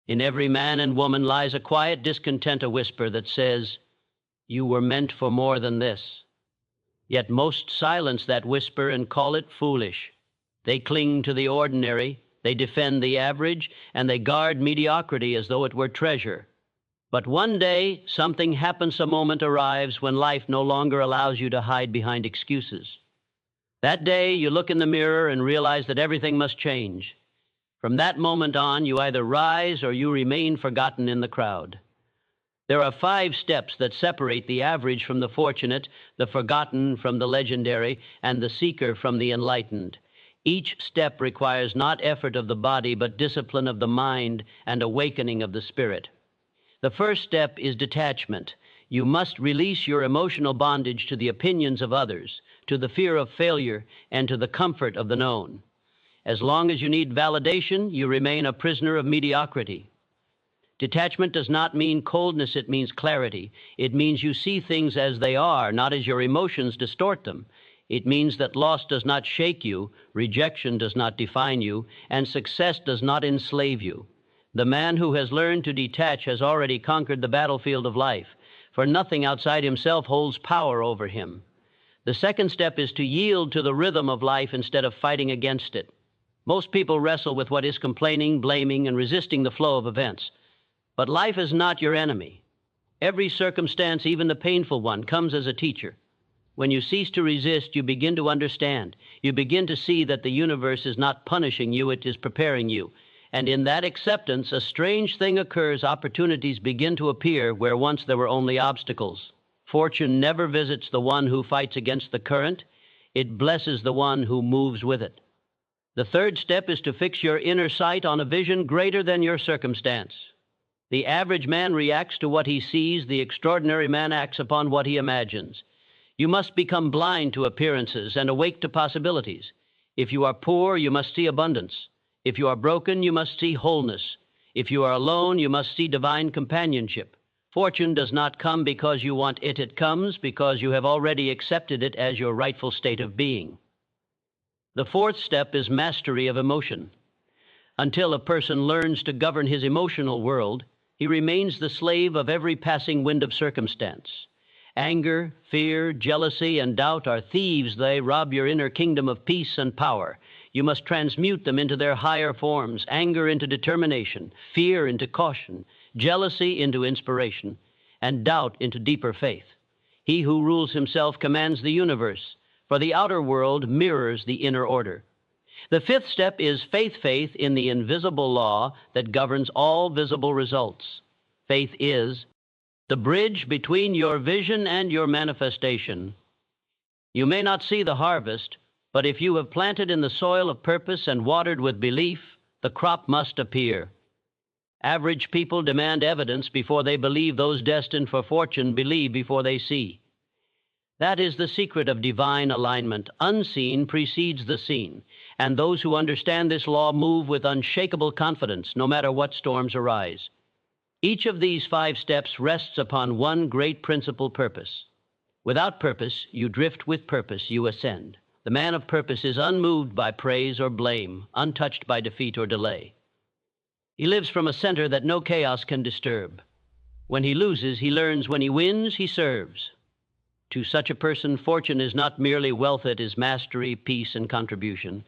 In every man and woman lies a quiet discontent, a whisper that says, "You were meant for more than this." Yet most silence that whisper and call it foolish. They cling to the ordinary, they defend the average, and they guard mediocrity as though it were treasure. But one day, something happens, a moment arrives when life no longer allows you to hide behind excuses. That day, you look in the mirror and realize that everything must change. From that moment on, you either rise or you remain forgotten in the crowd. There are 5 steps that separate the average from the fortunate, the forgotten from the legendary, and the seeker from the enlightened. Each step requires not effort of the body, but discipline of the mind and awakening of the spirit. The first step is detachment. You must release your emotional bondage to the opinions of others, to the fear of failure, and to the comfort of the known. As long as you need validation, you remain a prisoner of mediocrity. Detachment does not mean coldness, it means clarity. It means you see things as they are, not as your emotions distort them. It means that loss does not shake you, rejection does not define you, and success does not enslave you. The man who has learned to detach has already conquered the battlefield of life, for nothing outside himself holds power over him. The second step is to yield to the rhythm of life instead of fighting against it. Most people wrestle with what is complaining, blaming, and resisting the flow of events. But life is not your enemy. Every circumstance, even the painful one, comes as a teacher. When you cease to resist, you begin to understand. You begin to see that the universe is not punishing you, it is preparing you. And in that acceptance, a strange thing occurs. Opportunities begin to appear where once there were only obstacles. Fortune never visits the one who fights against the current. It blesses the one who moves with it. The third step is to fix your inner sight on a vision greater than your circumstance. The average man reacts to what he sees. The extraordinary man acts upon what he imagines. You must become blind to appearances and awake to possibilities. If you are poor, you must see abundance. If you are broken, you must see wholeness. If you are alone, you must see divine companionship. Fortune does not come because you want it. It comes because you have already accepted it as your rightful state of being. The fourth step is mastery of emotion. Until a person learns to govern his emotional world, he remains the slave of every passing wind of circumstance. Anger, fear, jealousy, and doubt are thieves. They rob your inner kingdom of peace and power. You must transmute them into their higher forms, anger into determination, fear into caution, jealousy into inspiration, and doubt into deeper faith. He who rules himself commands the universe, for the outer world mirrors the inner order. The fifth step is faith in the invisible law that governs all visible results. Faith is the bridge between your vision and your manifestation. You may not see the harvest, but if you have planted in the soil of purpose and watered with belief, the crop must appear. Average people demand evidence before they believe. Those destined for fortune believe before they see. That is the secret of divine alignment. Unseen precedes the seen, and those who understand this law move with unshakable confidence, no matter what storms arise. Each of these 5 steps rests upon one great principal: purpose. Without purpose, you drift. With purpose, you ascend. The man of purpose is unmoved by praise or blame, untouched by defeat or delay. He lives from a center that no chaos can disturb. When he loses, he learns. When he wins, he serves. To such a person, fortune is not merely wealth, it is mastery, peace, and contribution.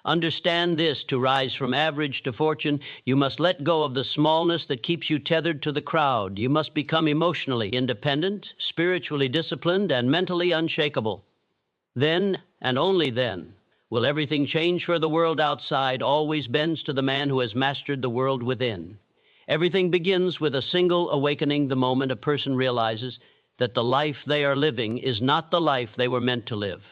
Understand this: to rise from average to fortune, you must let go of the smallness that keeps you tethered to the crowd. You must become emotionally independent, spiritually disciplined, and mentally unshakable. Then, and only then, will everything change, for the world outside always bends to the man who has mastered the world within. Everything begins with a single awakening, the moment a person realizes that the life they are living is not the life they were meant to live.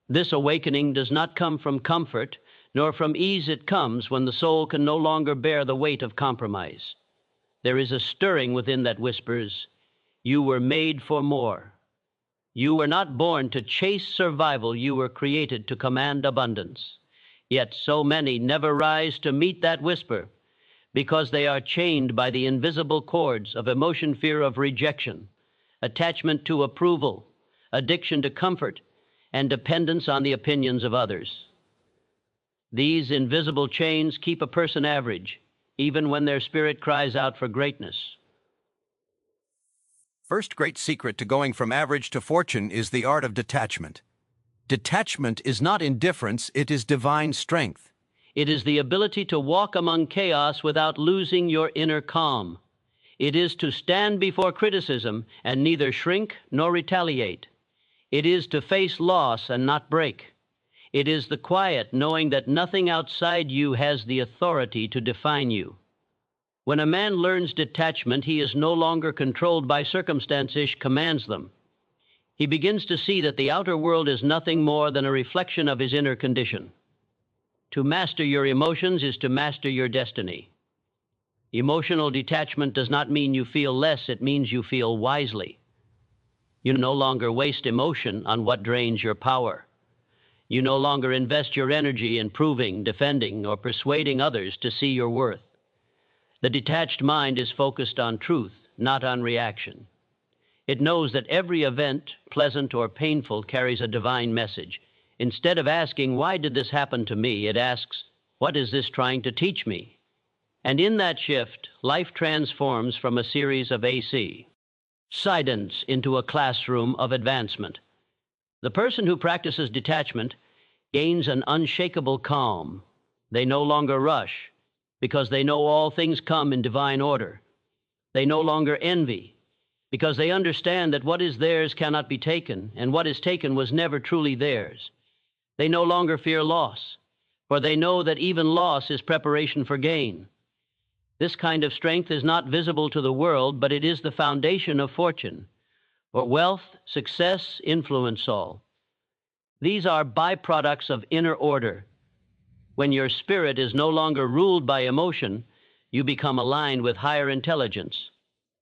This awakening does not come from comfort, nor from ease. It comes when the soul can no longer bear the weight of compromise. There is a stirring within that whispers, "You were made for more." You were not born to chase survival, you were created to command abundance. Yet so many never rise to meet that whisper because they are chained by the invisible cords of emotion, fear of rejection, attachment to approval, addiction to comfort, and dependence on the opinions of others. These invisible chains keep a person average, even when their spirit cries out for greatness. First great secret to going from average to fortune is the art of detachment. Detachment is not indifference, it is divine strength. It is the ability to walk among chaos without losing your inner calm. It is to stand before criticism and neither shrink nor retaliate. It is to face loss and not break. It is the quiet knowing that nothing outside you has the authority to define you. When a man learns detachment, he is no longer controlled by circumstances, commands them. He begins to see that the outer world is nothing more than a reflection of his inner condition. To master your emotions is to master your destiny. Emotional detachment does not mean you feel less, it means you feel wisely. You no longer waste emotion on what drains your power. You no longer invest your energy in proving, defending, or persuading others to see your worth. The detached mind is focused on truth, not on reaction. It knows that every event, pleasant or painful, carries a divine message. Instead of asking, "Why did this happen to me?" it asks, "What is this trying to teach me?" And in that shift, life transforms from a series of AC sidents into a classroom of advancement. The person who practices detachment gains an unshakable calm. They no longer rush, because they know all things come in divine order. They no longer envy, because they understand that what is theirs cannot be taken, and what is taken was never truly theirs. They no longer fear loss, for they know that even loss is preparation for gain. This kind of strength is not visible to the world, but it is the foundation of fortune. For wealth, success, influence all. These are byproducts of inner order. When your spirit is no longer ruled by emotion, you become aligned with higher intelligence.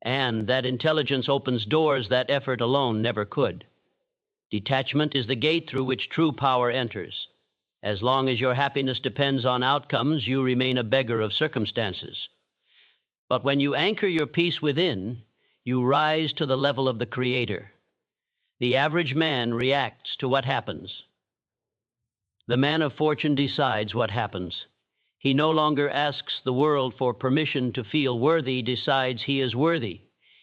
And that intelligence opens doors that effort alone never could. Detachment is the gate through which true power enters. As long as your happiness depends on outcomes, you remain a beggar of circumstances. But when you anchor your peace within, you rise to the level of the Creator. The average man reacts to what happens. The man of fortune decides what happens. He no longer asks the world for permission to feel worthy, decides he is worthy.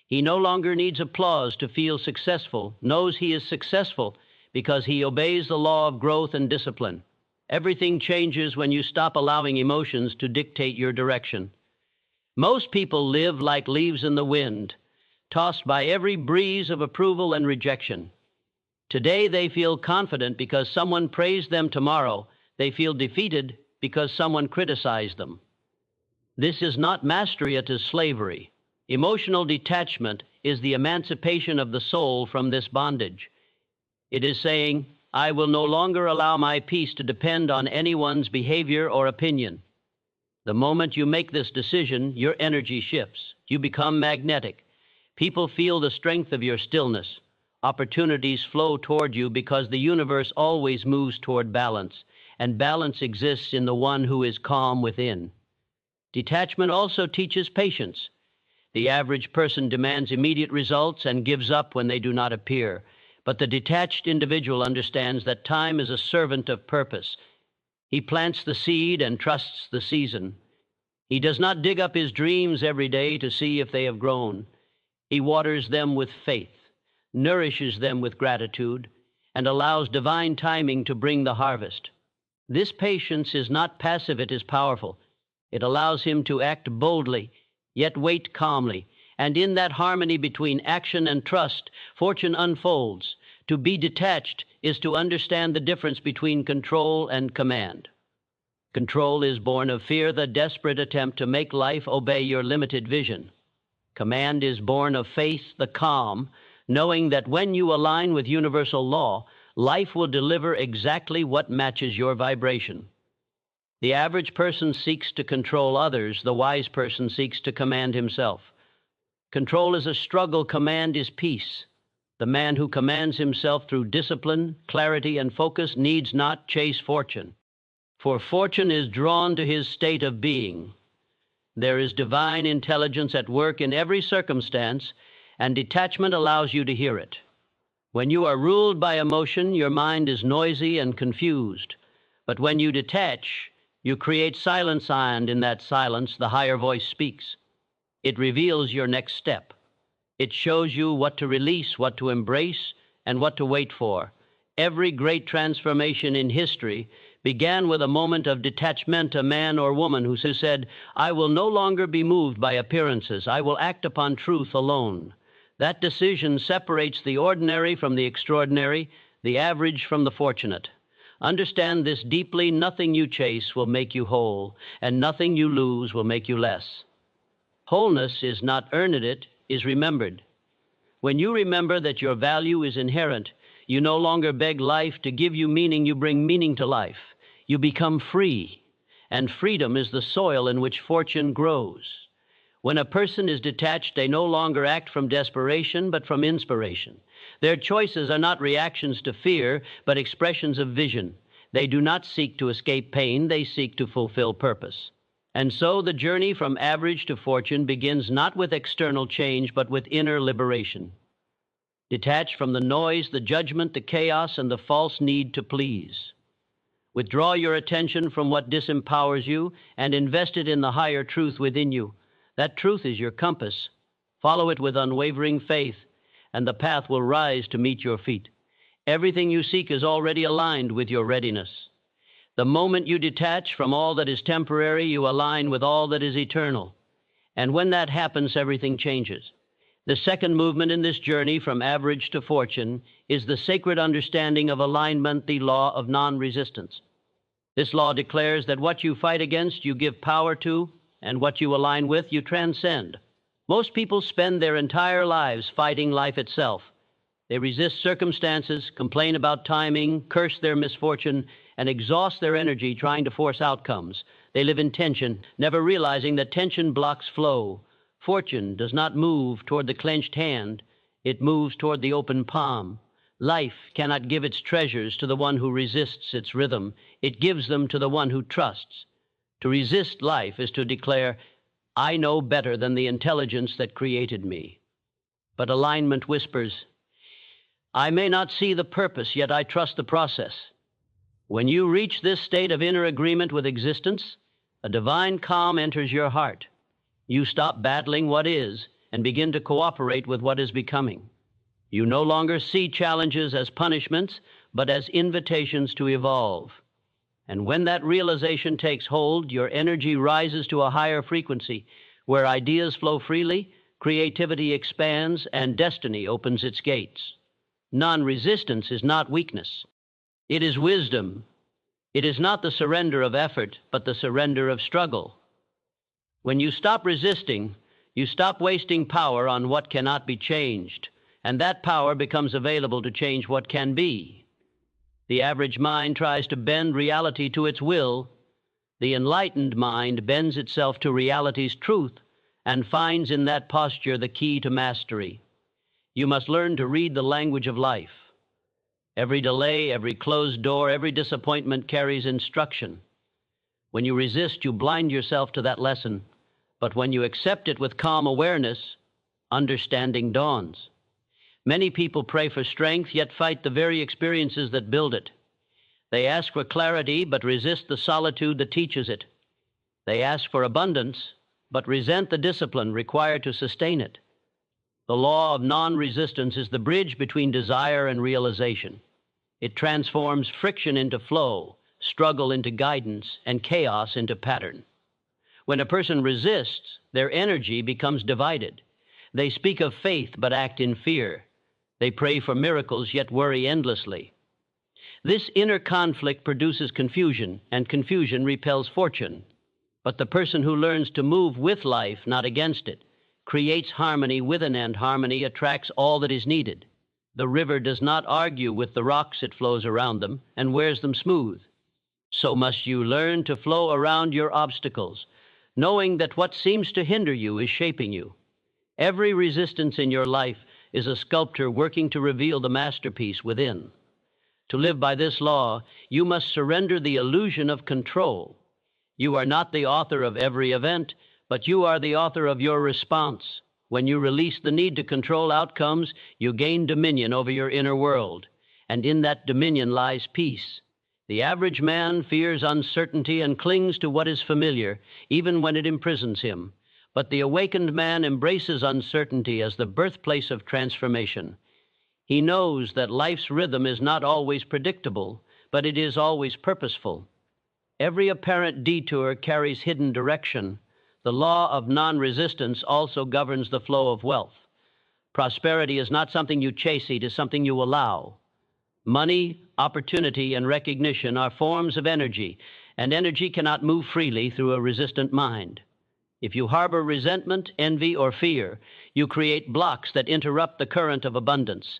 He no longer needs applause to feel successful, knows he is successful because he obeys the law of growth and discipline. Everything changes when you stop allowing emotions to dictate your direction. Most people live like leaves in the wind, tossed by every breeze of approval and rejection. Today they feel confident because someone praised them. Tomorrow they feel defeated because someone criticized them. This is not mastery, it is slavery. Emotional detachment is the emancipation of the soul from this bondage. It is saying, "I will no longer allow my peace to depend on anyone's behavior or opinion." The moment you make this decision, your energy shifts. You become magnetic. People feel the strength of your stillness. Opportunities flow toward you because the universe always moves toward balance, and balance exists in the one who is calm within. Detachment also teaches patience. The average person demands immediate results and gives up when they do not appear. But the detached individual understands that time is a servant of purpose. He plants the seed and trusts the season. He does not dig up his dreams every day to see if they have grown. He waters them with faith, nourishes them with gratitude, and allows divine timing to bring the harvest. This patience is not passive, it is powerful. It allows him to act boldly, yet wait calmly, and in that harmony between action and trust, fortune unfolds. To be detached is to understand the difference between control and command. Control is born of fear, the desperate attempt to make life obey your limited vision. Command is born of faith, the calm, knowing that when you align with universal law, life will deliver exactly what matches your vibration. The average person seeks to control others. The wise person seeks to command himself. Control is a struggle. Command is peace. The man who commands himself through discipline, clarity, and focus needs not chase fortune, for fortune is drawn to his state of being. There is divine intelligence at work in every circumstance, and detachment allows you to hear it. When you are ruled by emotion, your mind is noisy and confused. But when you detach, You create silence, and in that silence, the higher voice speaks. It reveals your next step. It shows you what to release, what to embrace, and what to wait for. Every great transformation in history began with a moment of detachment, a man or woman who said, "I will no longer be moved by appearances. I will act upon truth alone." That decision separates the ordinary from the extraordinary, the average from the fortunate. Understand this deeply. Nothing you chase will make you whole, and nothing you lose will make you less. Wholeness is not earned, it is remembered. When you remember that your value is inherent, you no longer beg life to give you meaning, you bring meaning to life. You become free, and freedom is the soil in which fortune grows. When a person is detached, they no longer act from desperation, but from inspiration. Their choices are not reactions to fear, but expressions of vision. They do not seek to escape pain, they seek to fulfill purpose. And so the journey from average to fortune begins not with external change, but with inner liberation. Detach from the noise, the judgment, the chaos, and the false need to please. Withdraw your attention from what disempowers you and invest it in the higher truth within you. That truth is your compass. Follow it with unwavering faith, and the path will rise to meet your feet. Everything you seek is already aligned with your readiness. The moment you detach from all that is temporary, you align with all that is eternal. And when that happens, everything changes. The second movement in this journey from average to fortune is the sacred understanding of alignment, the law of non-resistance. This law declares that what you fight against, you give power to, and what you align with, you transcend. Most people spend their entire lives fighting life itself. They resist circumstances, complain about timing, curse their misfortune, and exhaust their energy trying to force outcomes. They live in tension, never realizing that tension blocks flow. Fortune does not move toward the clenched hand, it moves toward the open palm. Life cannot give its treasures to the one who resists its rhythm. It gives them to the one who trusts. To resist life is to declare, "I know better than the intelligence that created me." But alignment whispers, "I may not see the purpose, yet I trust the process." When you reach this state of inner agreement with existence, a divine calm enters your heart. You stop battling what is and begin to cooperate with what is becoming. You no longer see challenges as punishments, but as invitations to evolve. And when that realization takes hold, your energy rises to a higher frequency, where ideas flow freely, creativity expands, and destiny opens its gates. Non-resistance is not weakness. It is wisdom. It is not the surrender of effort, but the surrender of struggle. When you stop resisting, you stop wasting power on what cannot be changed, and that power becomes available to change what can be. The average mind tries to bend reality to its will. The enlightened mind bends itself to reality's truth and finds in that posture the key to mastery. You must learn to read the language of life. Every delay, every closed door, every disappointment carries instruction. When you resist, you blind yourself to that lesson. But when you accept it with calm awareness, understanding dawns. Many people pray for strength, yet fight the very experiences that build it. They ask for clarity, but resist the solitude that teaches it. They ask for abundance, but resent the discipline required to sustain it. The law of non-resistance is the bridge between desire and realization. It transforms friction into flow, struggle into guidance, and chaos into pattern. When a person resists, their energy becomes divided. They speak of faith, but act in fear. They pray for miracles, yet worry endlessly. This inner conflict produces confusion, and confusion repels fortune. But the person who learns to move with life, not against it, creates harmony with it, and harmony attracts all that is needed. The river does not argue with the rocks it flows around them and wears them smooth. So must you learn to flow around your obstacles, knowing that what seems to hinder you is shaping you. Every resistance in your life is a sculptor working to reveal the masterpiece within. To live by this law, you must surrender the illusion of control. You are not the author of every event, but you are the author of your response. When you release the need to control outcomes, you gain dominion over your inner world, and in that dominion lies peace. The average man fears uncertainty and clings to what is familiar, even when it imprisons him. But the awakened man embraces uncertainty as the birthplace of transformation. He knows that life's rhythm is not always predictable, but it is always purposeful. Every apparent detour carries hidden direction. The law of non-resistance also governs the flow of wealth. Prosperity is not something you chase, it is something you allow. Money, opportunity, and recognition are forms of energy, and energy cannot move freely through a resistant mind. If you harbor resentment, envy, or fear, you create blocks that interrupt the current of abundance.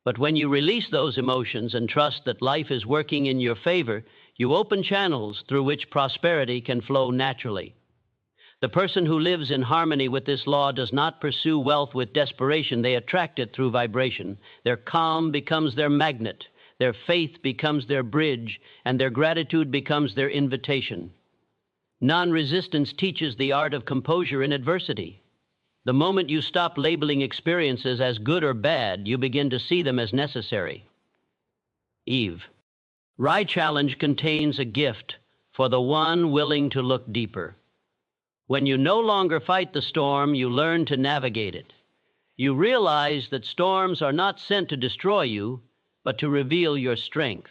But when you release those emotions and trust that life is working in your favor, you open channels through which prosperity can flow naturally. The person who lives in harmony with this law does not pursue wealth with desperation. They attract it through vibration. Their calm becomes their magnet, their faith becomes their bridge, and their gratitude becomes their invitation. Non-resistance teaches the art of composure in adversity. The moment you stop labeling experiences as good or bad, you begin to see them as necessary. Eve. Rye Challenge contains a gift for the one willing to look deeper. When you no longer fight the storm, you learn to navigate it. You realize that storms are not sent to destroy you, but to reveal your strength.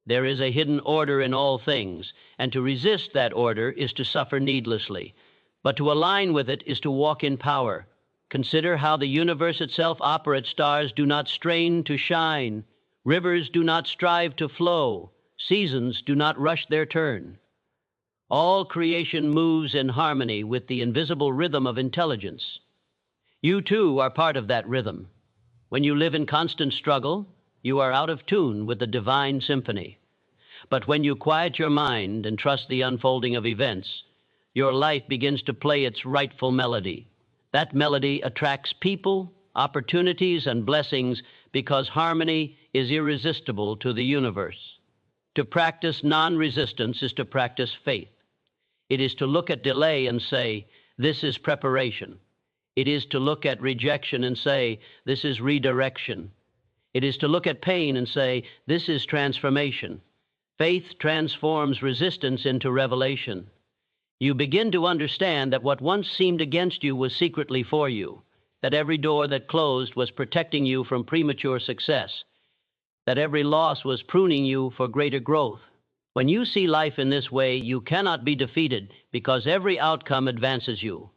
There is a hidden order in all things, and to resist that order is to suffer needlessly. But to align with it is to walk in power. Consider how the universe itself operates. Stars do not strain to shine. Rivers do not strive to flow. Seasons do not rush their turn. All creation moves in harmony with the invisible rhythm of intelligence. You too are part of that rhythm. When you live in constant struggle, you are out of tune with the divine symphony. But when you quiet your mind and trust the unfolding of events, your life begins to play its rightful melody. That melody attracts people, opportunities, and blessings because harmony is irresistible to the universe. To practice non-resistance is to practice faith. It is to look at delay and say, this is preparation. It is to look at rejection and say, this is redirection. It is to look at pain and say, this is transformation. Faith transforms resistance into revelation. You begin to understand that what once seemed against you was secretly for you, that every door that closed was protecting you from premature success, that every loss was pruning you for greater growth. When you see life in this way, you cannot be defeated because every outcome advances you.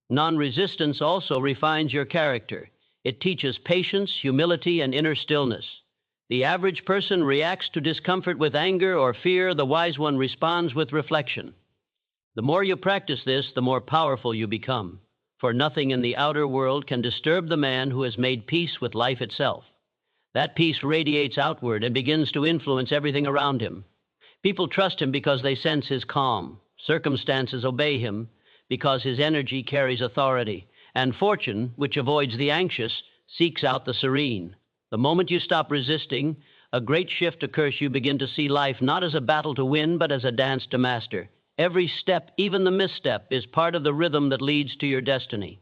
Non-resistance also refines your character. It teaches patience, humility, and inner stillness. The average person reacts to discomfort with anger or fear. The wise one responds with reflection. The more you practice this, the more powerful you become. For nothing in the outer world can disturb the man who has made peace with life itself. That peace radiates outward and begins to influence everything around him. People trust him because they sense his calm. Circumstances obey him because his energy carries authority. And fortune, which avoids the anxious, seeks out the serene. The moment you stop resisting, a great shift occurs. You begin to see life not as a battle to win, but as a dance to master. Every step, even the misstep, is part of the rhythm that leads to your destiny.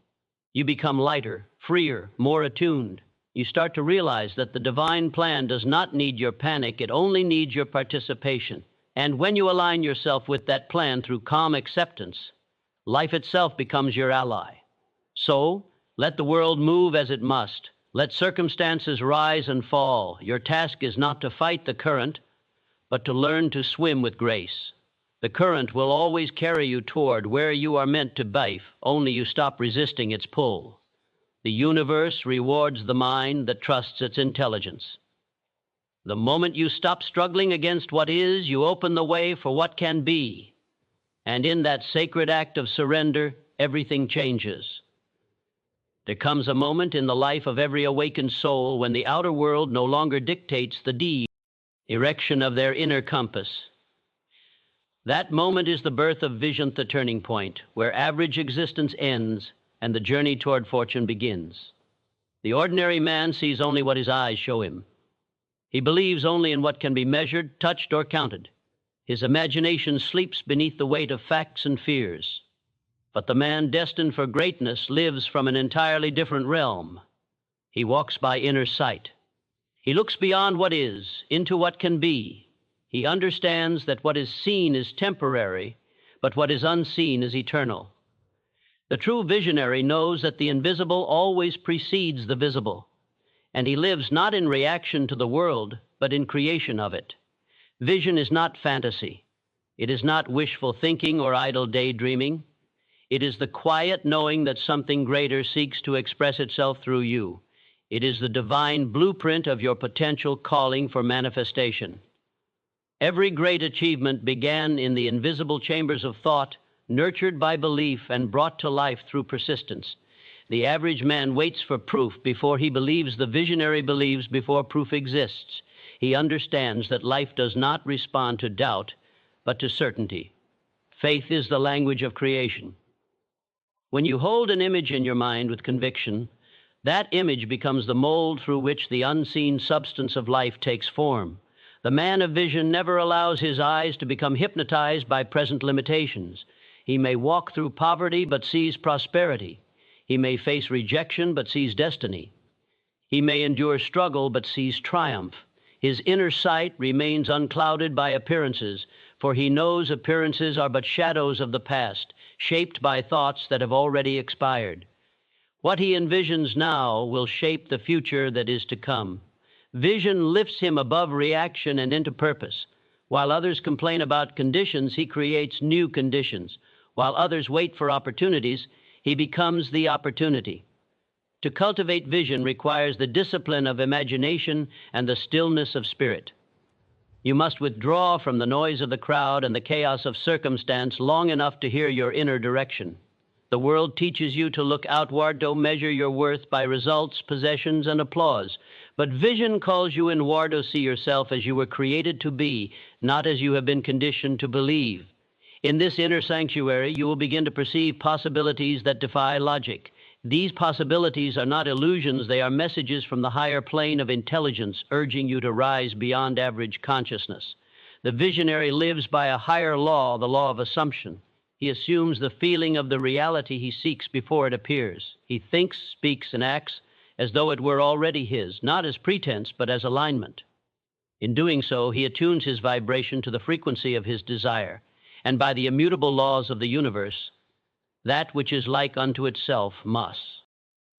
You become lighter, freer, more attuned. You start to realize that the divine plan does not need your panic, it only needs your participation. And when you align yourself with that plan through calm acceptance, life itself becomes your ally. So, let the world move as it must. Let circumstances rise and fall. Your task is not to fight the current, but to learn to swim with grace. The current will always carry you toward where you are meant to be, only you stop resisting its pull. The universe rewards the mind that trusts its intelligence. The moment you stop struggling against what is, you open the way for what can be. And in that sacred act of surrender, everything changes. There comes a moment in the life of every awakened soul when the outer world no longer dictates the deed, erection of their inner compass. That moment is the birth of vision, the turning point, where average existence ends and the journey toward fortune begins. The ordinary man sees only what his eyes show him. He believes only in what can be measured, touched, or counted. His imagination sleeps beneath the weight of facts and fears. But the man destined for greatness lives from an entirely different realm. He walks by inner sight. He looks beyond what is, into what can be. He understands that what is seen is temporary, but what is unseen is eternal. The true visionary knows that the invisible always precedes the visible, and he lives not in reaction to the world, but in creation of it. Vision is not fantasy. It is not wishful thinking or idle daydreaming. It is the quiet knowing that something greater seeks to express itself through you. It is the divine blueprint of your potential calling for manifestation. Every great achievement began in the invisible chambers of thought, nurtured by belief and brought to life through persistence. The average man waits for proof before he believes. The visionary believes before proof exists. He understands that life does not respond to doubt, but to certainty. Faith is the language of creation. When you hold an image in your mind with conviction, that image becomes the mold through which the unseen substance of life takes form. The man of vision never allows his eyes to become hypnotized by present limitations. He may walk through poverty but sees prosperity. He may face rejection but sees destiny. He may endure struggle but sees triumph. His inner sight remains unclouded by appearances, for he knows appearances are but shadows of the past, shaped by thoughts that have already expired. What he envisions now will shape the future that is to come. Vision lifts him above reaction and into purpose. While others complain about conditions, he creates new conditions. While others wait for opportunities, he becomes the opportunity. To cultivate vision requires the discipline of imagination and the stillness of spirit. You must withdraw from the noise of the crowd and the chaos of circumstance long enough to hear your inner direction. The world teaches you to look outward, to measure your worth by results, possessions, and applause. But vision calls you inward to see yourself as you were created to be, not as you have been conditioned to believe. In this inner sanctuary, you will begin to perceive possibilities that defy logic. These possibilities are not illusions, they are messages from the higher plane of intelligence, urging you to rise beyond average consciousness. The visionary lives by a higher law, the law of assumption. He assumes the feeling of the reality he seeks before it appears. He thinks, speaks, and acts as though it were already his, not as pretense, but as alignment. In doing so, he attunes his vibration to the frequency of his desire, and by the immutable laws of the universe, that which is like unto itself must.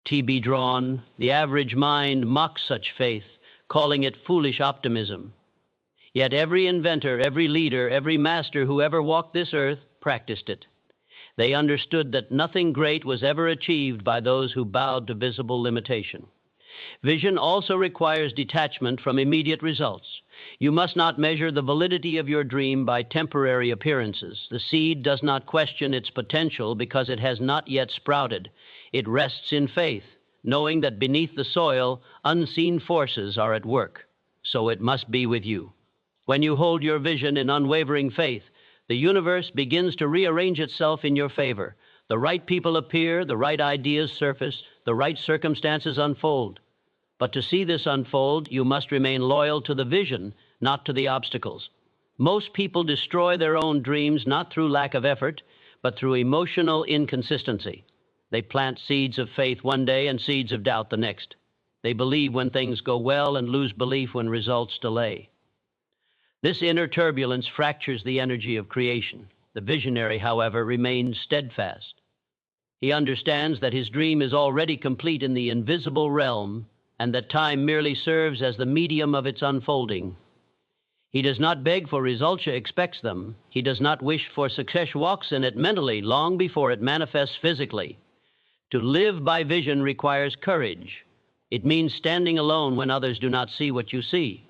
T.B. Drawn, the average mind mocks such faith, calling it foolish optimism. Yet every inventor, every leader, every master who ever walked this earth practiced it. They understood that nothing great was ever achieved by those who bowed to visible limitation. Vision also requires detachment from immediate results. You must not measure the validity of your dream by temporary appearances. The seed does not question its potential because it has not yet sprouted. It rests in faith, knowing that beneath the soil, unseen forces are at work. So it must be with you. When you hold your vision in unwavering faith, the universe begins to rearrange itself in your favor. The right people appear, the right ideas surface, the right circumstances unfold. But to see this unfold, you must remain loyal to the vision, not to the obstacles. Most people destroy their own dreams not through lack of effort, but through emotional inconsistency. They plant seeds of faith one day and seeds of doubt the next. They believe when things go well and lose belief when results delay. This inner turbulence fractures the energy of creation. The visionary, however, remains steadfast. He understands that his dream is already complete in the invisible realm, and that time merely serves as the medium of its unfolding. He does not beg for results, he expects them. He does not wish for success, walks in it mentally long before it manifests physically. To live by vision requires courage. It means standing alone when others do not see what you see.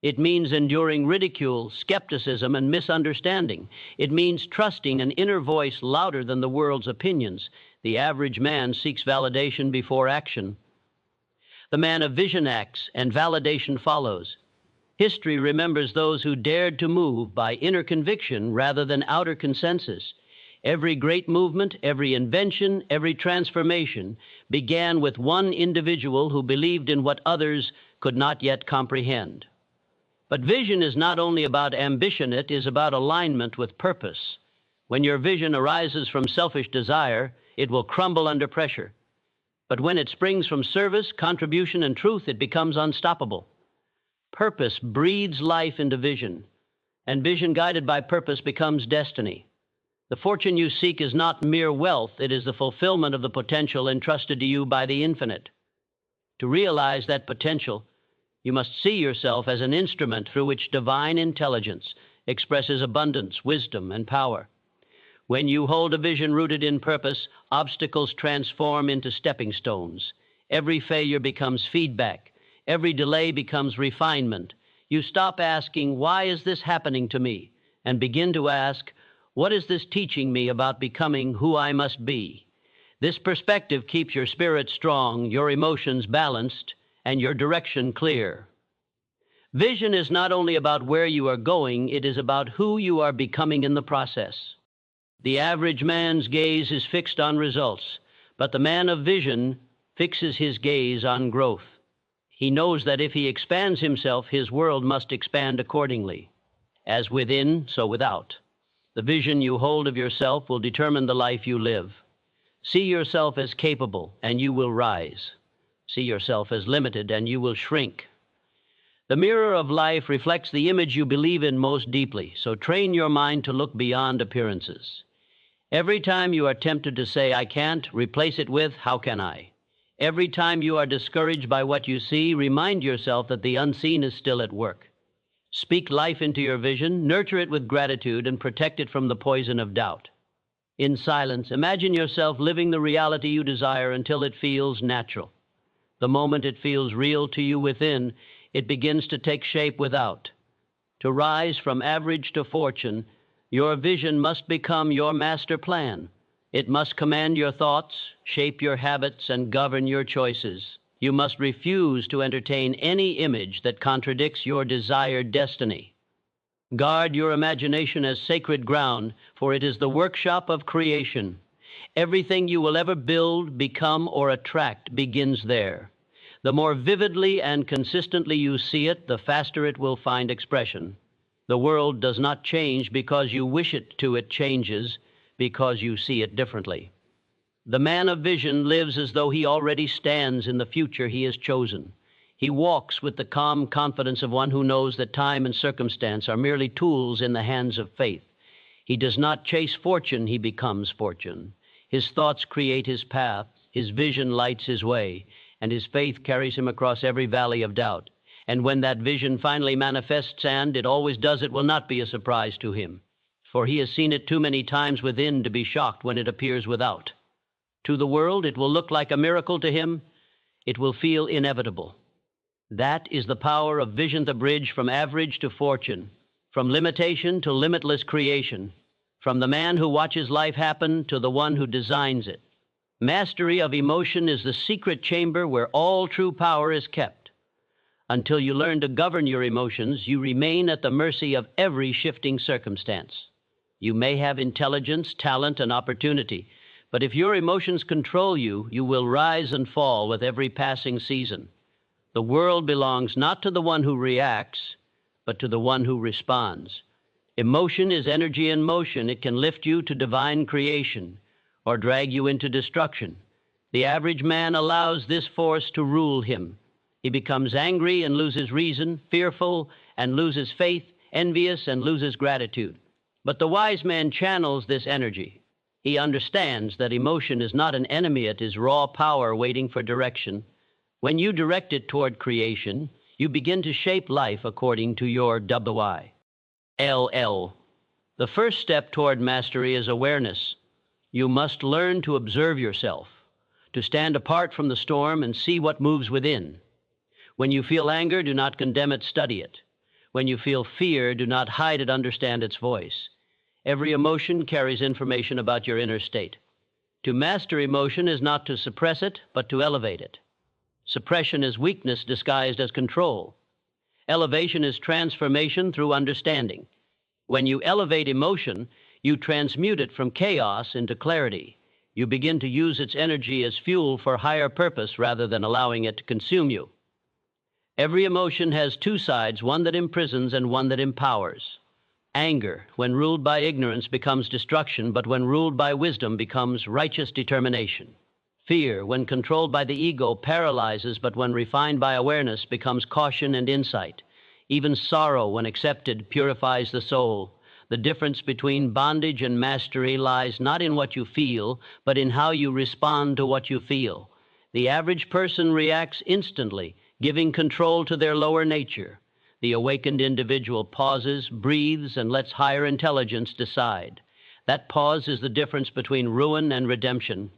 It means enduring ridicule, skepticism, and misunderstanding. It means trusting an inner voice louder than the world's opinions. The average man seeks validation before action. The man of vision acts, and validation follows. History remembers those who dared to move by inner conviction rather than outer consensus. Every great movement, every invention, every transformation began with one individual who believed in what others could not yet comprehend. But vision is not only about ambition, it is about alignment with purpose. When your vision arises from selfish desire, it will crumble under pressure. But when it springs from service, contribution, and truth, it becomes unstoppable. Purpose breathes life into vision. and vision guided by purpose becomes destiny. The fortune you seek is not mere wealth, it is the fulfillment of the potential entrusted to you by the infinite. To realize that potential, you must see yourself as an instrument through which divine intelligence expresses abundance, wisdom, and power. When you hold a vision rooted in purpose, obstacles transform into stepping stones. Every failure becomes feedback. Every delay becomes refinement. You stop asking, "Why is this happening to me?" and begin to ask, "What is this teaching me about becoming who I must be?" This perspective keeps your spirit strong, your emotions balanced, and your direction clear. Vision is not only about where you are going, it is about who you are becoming in the process. The average man's gaze is fixed on results, but the man of vision fixes his gaze on growth. He knows that if he expands himself, his world must expand accordingly. As within, so without. The vision you hold of yourself will determine the life you live. See yourself as capable, and you will rise. See yourself as limited, and you will shrink. The mirror of life reflects the image you believe in most deeply, so train your mind to look beyond appearances. Every time you are tempted to say, "I can't," replace it with, "How can I?" Every time you are discouraged by what you see, remind yourself that the unseen is still at work. Speak life into your vision, nurture it with gratitude, and protect it from the poison of doubt. In silence, imagine yourself living the reality you desire until it feels natural. The moment it feels real to you within, it begins to take shape without. To rise from average to fortune, your vision must become your master plan. It must command your thoughts, shape your habits, and govern your choices. You must refuse to entertain any image that contradicts your desired destiny. Guard your imagination as sacred ground, for it is the workshop of creation. Everything you will ever build, become, or attract begins there. The more vividly and consistently you see it, the faster it will find expression. The world does not change because you wish it to, it changes because you see it differently. The man of vision lives as though he already stands in the future he has chosen. He walks with the calm confidence of one who knows that time and circumstance are merely tools in the hands of faith. He does not chase fortune, he becomes fortune. His thoughts create his path, his vision lights his way, and his faith carries him across every valley of doubt. And when that vision finally manifests, and it always does, it will not be a surprise to him, for he has seen it too many times within to be shocked when it appears without. To the world, it will look like a miracle. To him, it will feel inevitable. That is the power of vision, the bridge from average to fortune, from limitation to limitless creation, from the man who watches life happen to the one who designs it. Mastery of emotion is the secret chamber where all true power is kept. Until you learn to govern your emotions, you remain at the mercy of every shifting circumstance. You may have intelligence, talent, and opportunity, but if your emotions control you, you will rise and fall with every passing season. The world belongs not to the one who reacts, but to the one who responds. Emotion is energy in motion. It can lift you to divine creation or drag you into destruction. The average man allows this force to rule him. He becomes angry and loses reason, fearful and loses faith, envious and loses gratitude. But the wise man channels this energy. He understands that emotion is not an enemy, it is raw power waiting for direction. When you direct it toward creation, you begin to shape life according to your WI. LL. The first step toward mastery is awareness. You must learn to observe yourself, to stand apart from the storm and see what moves within. When you feel anger, do not condemn it, study it. When you feel fear, do not hide it, understand its voice. Every emotion carries information about your inner state. To master emotion is not to suppress it, but to elevate it. Suppression is weakness disguised as control. Elevation is transformation through understanding. When you elevate emotion, you transmute it from chaos into clarity. You begin to use its energy as fuel for higher purpose rather than allowing it to consume you. Every emotion has two sides, one that imprisons and one that empowers. Anger, when ruled by ignorance, becomes destruction, but when ruled by wisdom, becomes righteous determination. Fear, when controlled by the ego, paralyzes, but when refined by awareness, becomes caution and insight. Even sorrow, when accepted, purifies the soul. The difference between bondage and mastery lies not in what you feel, but in how you respond to what you feel. The average person reacts instantly, giving control to their lower nature. The awakened individual pauses, breathes, and lets higher intelligence decide. That pause is the difference between ruin and redemption.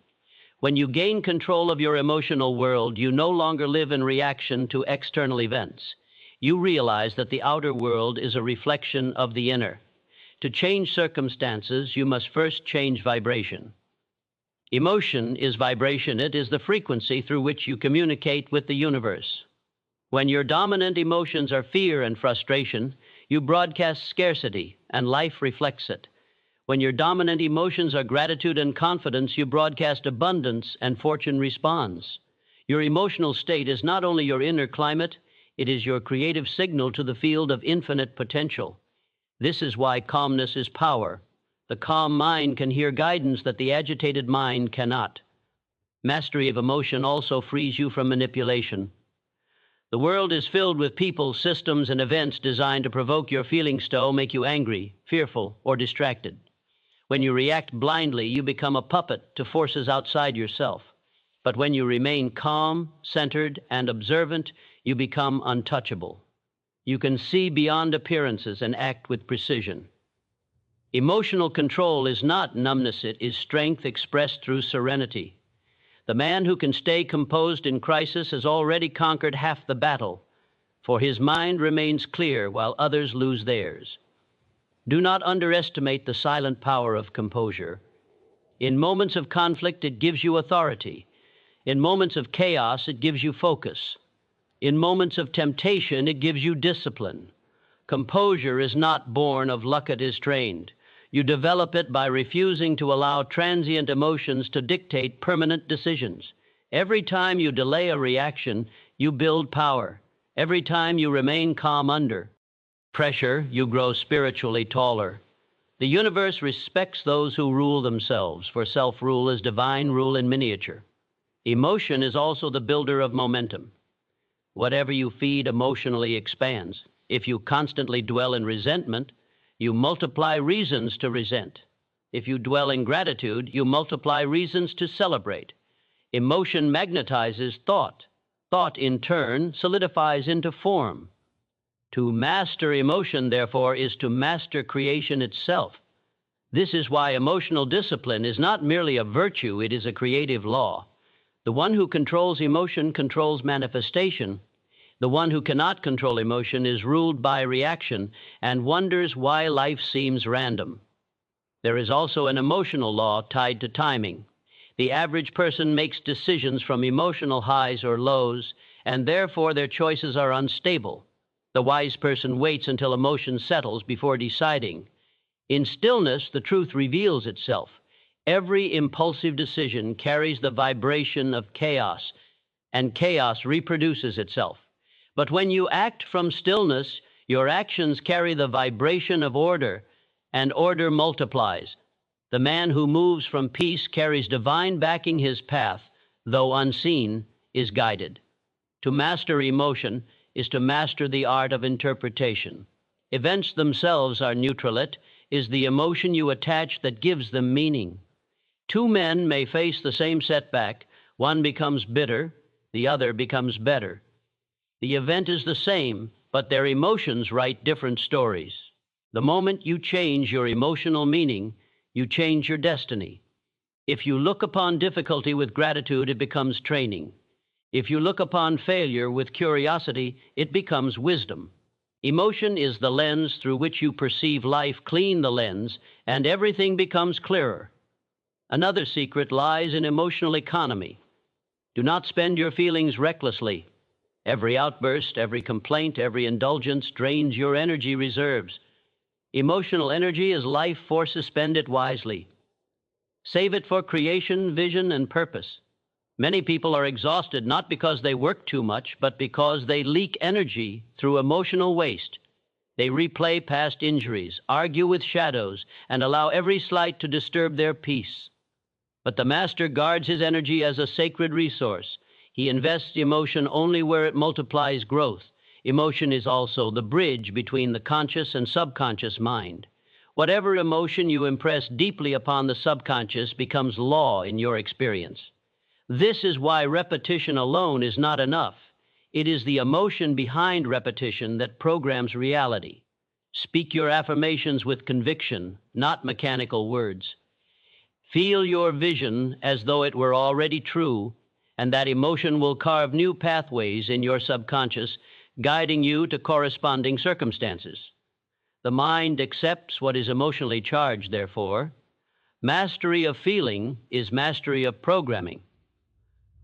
When you gain control of your emotional world, you no longer live in reaction to external events. You realize that the outer world is a reflection of the inner. To change circumstances, you must first change vibration. Emotion is vibration. It is the frequency through which you communicate with the universe. When your dominant emotions are fear and frustration, you broadcast scarcity, and life reflects it. When your dominant emotions are gratitude and confidence, you broadcast abundance, and fortune responds. Your emotional state is not only your inner climate, it is your creative signal to the field of infinite potential. This is why calmness is power. The calm mind can hear guidance that the agitated mind cannot. Mastery of emotion also frees you from manipulation. The world is filled with people, systems, and events designed to provoke your feelings to make you angry, fearful, or distracted. When you react blindly, you become a puppet to forces outside yourself. But when you remain calm, centered, and observant, you become untouchable. You can see beyond appearances and act with precision. Emotional control is not numbness, it is strength expressed through serenity. The man who can stay composed in crisis has already conquered half the battle, for his mind remains clear while others lose theirs. Do not underestimate the silent power of composure. In moments of conflict, it gives you authority. In moments of chaos, it gives you focus. In moments of temptation, it gives you discipline. Composure is not born of luck, it is trained. You develop it by refusing to allow transient emotions to dictate permanent decisions. Every time you delay a reaction, you build power. Every time you remain calm under pressure, you grow spiritually taller. The universe respects those who rule themselves, for self-rule is divine rule in miniature. Emotion is also the builder of momentum. Whatever you feed emotionally expands. If you constantly dwell in resentment, you multiply reasons to resent. If you dwell in gratitude, you multiply reasons to celebrate. Emotion magnetizes thought. Thought, in turn, solidifies into form. To master emotion, therefore, is to master creation itself. This is why emotional discipline is not merely a virtue, it is a creative law. The one who controls emotion controls manifestation. The one who cannot control emotion is ruled by reaction and wonders why life seems random. There is also an emotional law tied to timing. The average person makes decisions from emotional highs or lows, and therefore their choices are unstable. The wise person waits until emotion settles before deciding. In stillness, the truth reveals itself. Every impulsive decision carries the vibration of chaos, and chaos reproduces itself. But when you act from stillness, your actions carry the vibration of order, and order multiplies. The man who moves from peace carries divine backing his path, though unseen, is guided. To master emotion is to master the art of interpretation. Events themselves are neutral. It is the emotion you attach that gives them meaning. Two men may face the same setback. One becomes bitter, the other becomes better. The event is the same, but their emotions write different stories. The moment you change your emotional meaning, you change your destiny. If you look upon difficulty with gratitude, it becomes training. If you look upon failure with curiosity, it becomes wisdom. Emotion is the lens through which you perceive life. Clean the lens, and everything becomes clearer. Another secret lies in emotional economy. Do not spend your feelings recklessly. Every outburst, every complaint, every indulgence drains your energy reserves. Emotional energy is life force. Spend it wisely. Save it for creation, vision, and purpose. Many people are exhausted not because they work too much, but because they leak energy through emotional waste. They replay past injuries, argue with shadows, and allow every slight to disturb their peace. But the master guards his energy as a sacred resource. He invests emotion only where it multiplies growth. Emotion is also the bridge between the conscious and subconscious mind. Whatever emotion you impress deeply upon the subconscious becomes law in your experience. This is why repetition alone is not enough. It is the emotion behind repetition that programs reality. Speak your affirmations with conviction, not mechanical words. Feel your vision as though it were already true, and that emotion will carve new pathways in your subconscious, guiding you to corresponding circumstances. The mind accepts what is emotionally charged, therefore. Mastery of feeling is mastery of programming.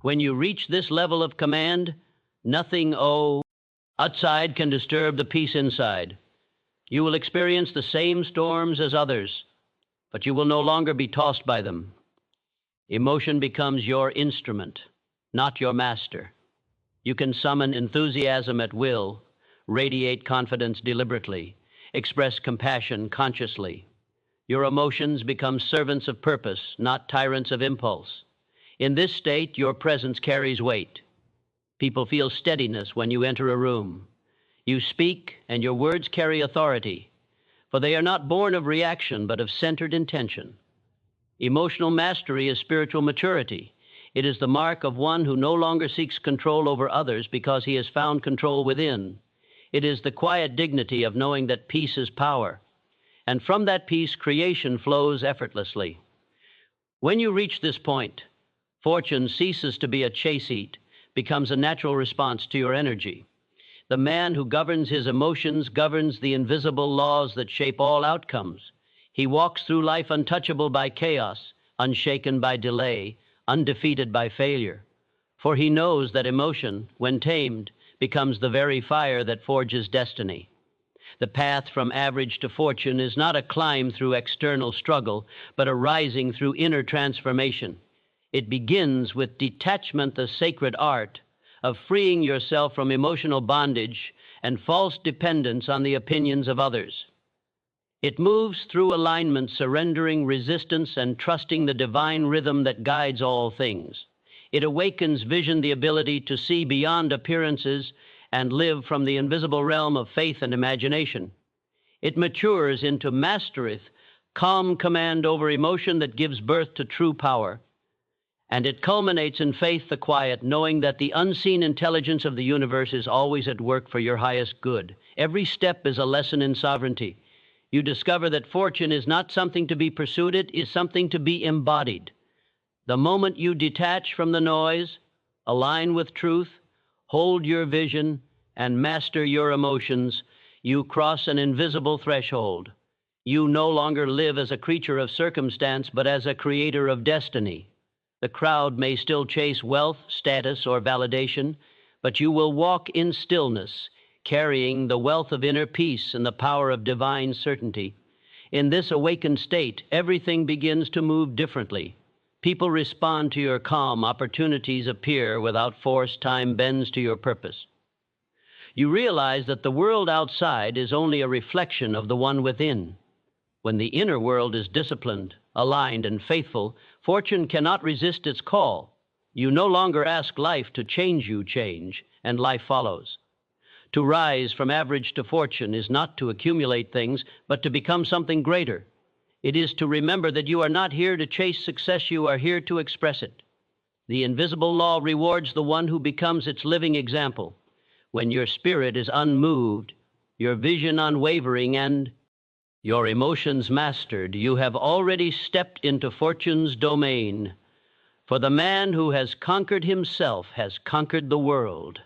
When you reach this level of command, nothing outside can disturb the peace inside. You will experience the same storms as others, but you will no longer be tossed by them. Emotion becomes your instrument, not your master. You can summon enthusiasm at will, radiate confidence deliberately, express compassion consciously. Your emotions become servants of purpose, not tyrants of impulse. In this state, your presence carries weight. People feel steadiness when you enter a room. You speak, and your words carry authority, for they are not born of reaction, but of centered intention. Emotional mastery is spiritual maturity. It is the mark of one who no longer seeks control over others because he has found control within. It is the quiet dignity of knowing that peace is power, and from that peace, creation flows effortlessly. When you reach this point, fortune ceases to be a chase-eat, becomes a natural response to your energy. The man who governs his emotions governs the invisible laws that shape all outcomes. He walks through life untouchable by chaos, unshaken by delay, undefeated by failure. For he knows that emotion, when tamed, becomes the very fire that forges destiny. The path from average to fortune is not a climb through external struggle, but a rising through inner transformation. It begins with detachment, the sacred art of freeing yourself from emotional bondage and false dependence on the opinions of others. It moves through alignment, surrendering resistance and trusting the divine rhythm that guides all things. It awakens vision, the ability to see beyond appearances and live from the invisible realm of faith and imagination. It matures into mastereth, calm command over emotion that gives birth to true power. And it culminates in faith, the quiet, knowing that the unseen intelligence of the universe is always at work for your highest good. Every step is a lesson in sovereignty. You discover that fortune is not something to be pursued, it is something to be embodied. The moment you detach from the noise, align with truth, hold your vision, and master your emotions, you cross an invisible threshold. You no longer live as a creature of circumstance, but as a creator of destiny. The crowd may still chase wealth, status, or validation, but you will walk in stillness, carrying the wealth of inner peace and the power of divine certainty. In this awakened state, everything begins to move differently. People respond to your calm, opportunities appear without force, time bends to your purpose. You realize that the world outside is only a reflection of the one within. When the inner world is disciplined, aligned, and faithful, fortune cannot resist its call. You no longer ask life to change, you change, and life follows. To rise from average to fortune is not to accumulate things, but to become something greater. It is to remember that you are not here to chase success, you are here to express it. The invisible law rewards the one who becomes its living example. When your spirit is unmoved, your vision unwavering, and your emotions mastered, you have already stepped into fortune's domain. For the man who has conquered himself has conquered the world.